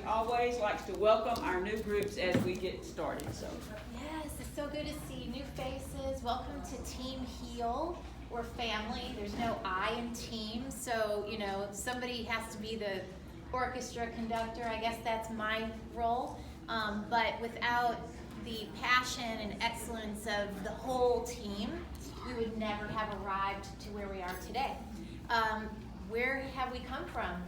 always likes to welcome our new groups as we get started. So, Yes, it's so good to see new faces. Welcome to Team Heal. We're family. There's no I in team. So, somebody has to be the orchestra conductor. I guess that's my role. But without the passion and excellence of the whole team, we would never have arrived to where we are today. Where have we come from?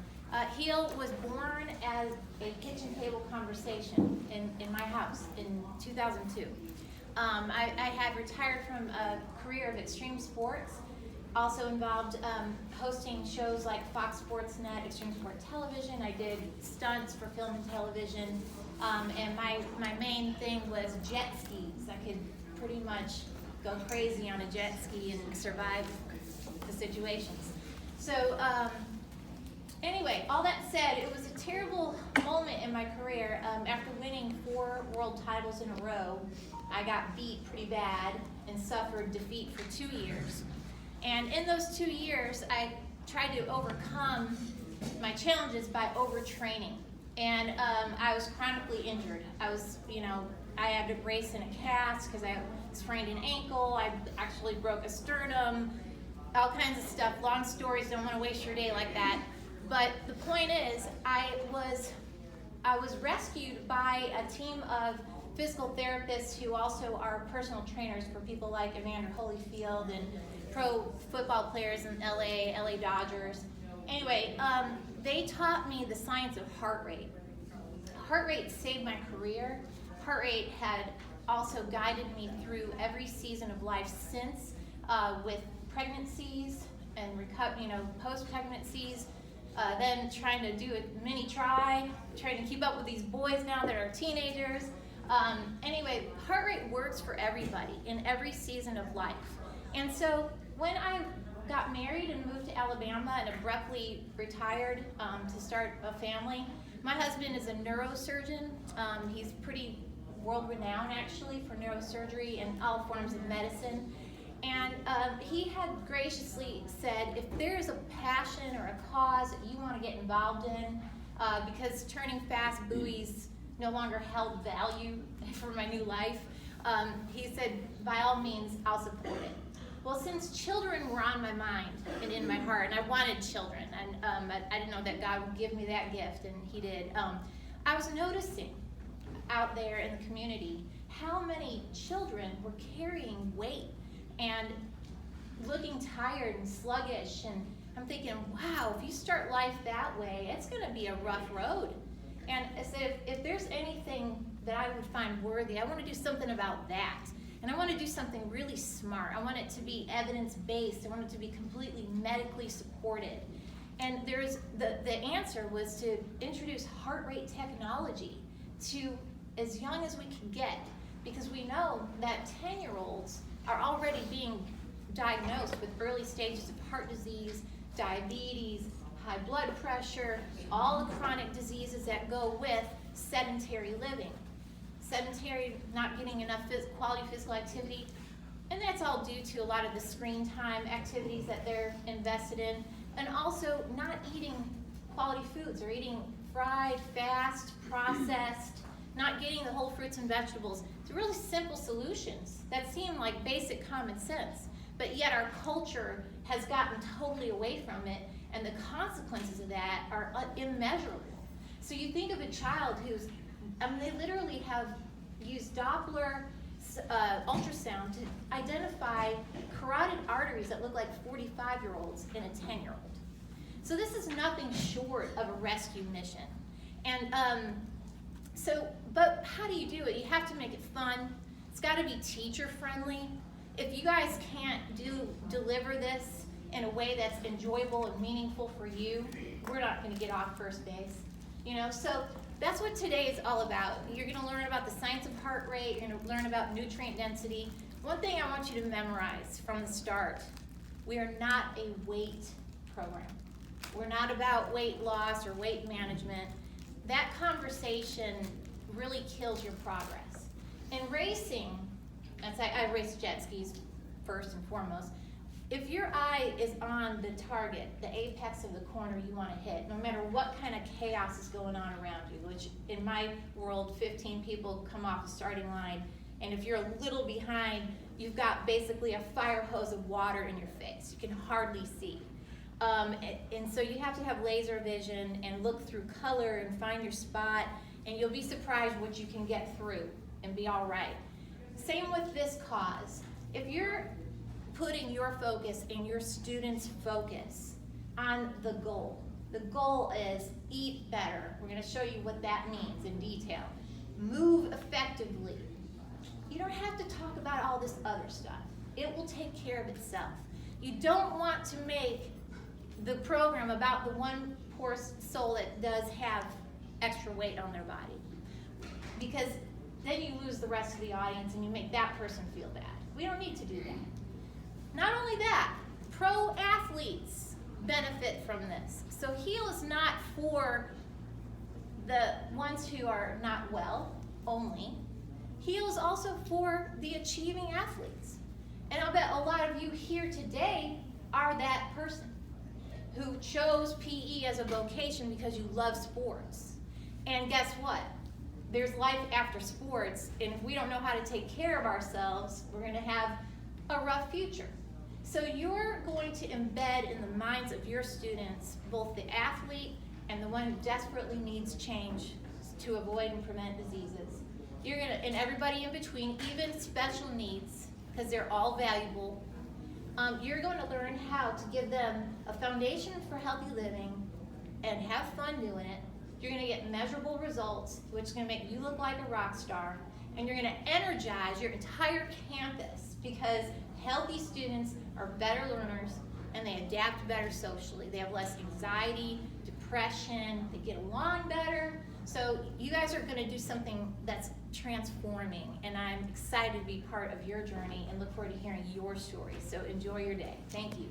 Heal was born as a kitchen table conversation in my house in 2002. I had retired from a career of extreme sports, also involved hosting shows like Fox Sports Net, Extreme Sport Television. I did stunts for film and television, and my main thing was jet skis. I could pretty much go crazy on a jet ski and survive the situations. So anyway, all that said, it was a terrible moment in my career. After winning 4 world titles in a row, I got beat pretty bad and suffered defeat for 2 years. And in those 2 years, I tried to overcome my challenges by overtraining. And I was chronically injured. I had to brace in a cast because I sprained an ankle. I actually broke a sternum, all kinds of stuff. Long stories, don't want to waste your day like that. But the point is, I was rescued by a team of physical therapists who also are personal trainers for people like Evander Holyfield and pro football players in LA Dodgers. Anyway, they taught me the science of heart rate. Heart rate saved my career. Heart rate had also guided me through every season of life since, with pregnancies and post-pregnancies. Then trying to do a mini trying to keep up with these boys now that are teenagers. Anyway, heart rate works for everybody in every season of life. And so when I got married and moved to Alabama and abruptly retired to start a family, my husband is a neurosurgeon. He's pretty world-renowned actually for neurosurgery and all forms of medicine. And he had graciously said, if there's a passion or a cause that you want to get involved in, because turning fast buoys no longer held value for my new life, he said, by all means, I'll support it. Well, since children were on my mind and in my heart, and I wanted children, and I didn't know that God would give me that gift, and he did, I was noticing out there in the community how many children were carrying weight and looking tired and sluggish, and I'm thinking, wow, if you start life that way, it's going to be a rough road. And I said, if there's anything that I would find worthy, I want to do something about that. And I want to do something really smart. I want it to be evidence-based. I want it to be completely medically supported. And there's the answer was to introduce heart rate technology to as young as we can get, because we know that 10-year-olds are already being diagnosed with early stages of heart disease, diabetes, high blood pressure, all the chronic diseases that go with sedentary living. Sedentary, not getting enough quality physical activity, and that's all due to a lot of the screen time activities that they're invested in, and also not eating quality foods or eating fried, fast, processed, not getting the whole fruits and vegetables. It's really simple solutions that seem like basic common sense, but yet our culture has gotten totally away from it, and the consequences of that are immeasurable. So you think of a child who's, they literally have used Doppler ultrasound to identify carotid arteries that look like 45-year-olds in a 10-year-old. So this is nothing short of a rescue mission. And but how do you do it? You have to make it fun. It's got to be teacher-friendly. If you guys can't deliver this in a way that's enjoyable and meaningful for you, we're not going to get off first base. So that's what today is all about. You're going to learn about the science of heart rate. You're going to learn about nutrient density. One thing I want you to memorize from the start: we are not a weight program. We're not about weight loss or weight management. That conversation really kills your progress. In racing, I race jet skis first and foremost. If your eye is on the target, the apex of the corner you want to hit, no matter what kind of chaos is going on around you, which in my world, 15 people come off the starting line, and if you're a little behind, you've got basically a fire hose of water in your face. You can hardly see. And so you have to have laser vision and look through color and find your spot, and you'll be surprised what you can get through and be all right. Same with this cause. If you're putting your focus and your students' focus on the goal is eat better. We're going to show you what that means in detail. Move effectively. You don't have to talk about all this other stuff. It will take care of itself. You don't want to make the program about the one poor soul that does have extra weight on their body, because then you lose the rest of the audience and you make that person feel bad. We don't need to do that. Not only that, pro athletes benefit from this. So HEAL is not for the ones who are not well only. HEAL is also for the achieving athletes. And I'll bet a lot of you here today are that person who chose PE as a vocation because you love sports. And guess what? There's life after sports, and if we don't know how to take care of ourselves, we're going to have a rough future. So you're going to embed in the minds of your students both the athlete and the one who desperately needs change to avoid and prevent diseases. You're going to, and everybody in between, even special needs, because they're all valuable. You're going to learn how to give them a foundation for healthy living and have fun doing it. You're going to get measurable results, which is going to make you look like a rock star. And you're going to energize your entire campus, because healthy students are better learners and they adapt better socially. They have less anxiety, depression, they get along better. So you guys are going to do something that's transforming, and I'm excited to be part of your journey and look forward to hearing your story. So enjoy your day. Thank you.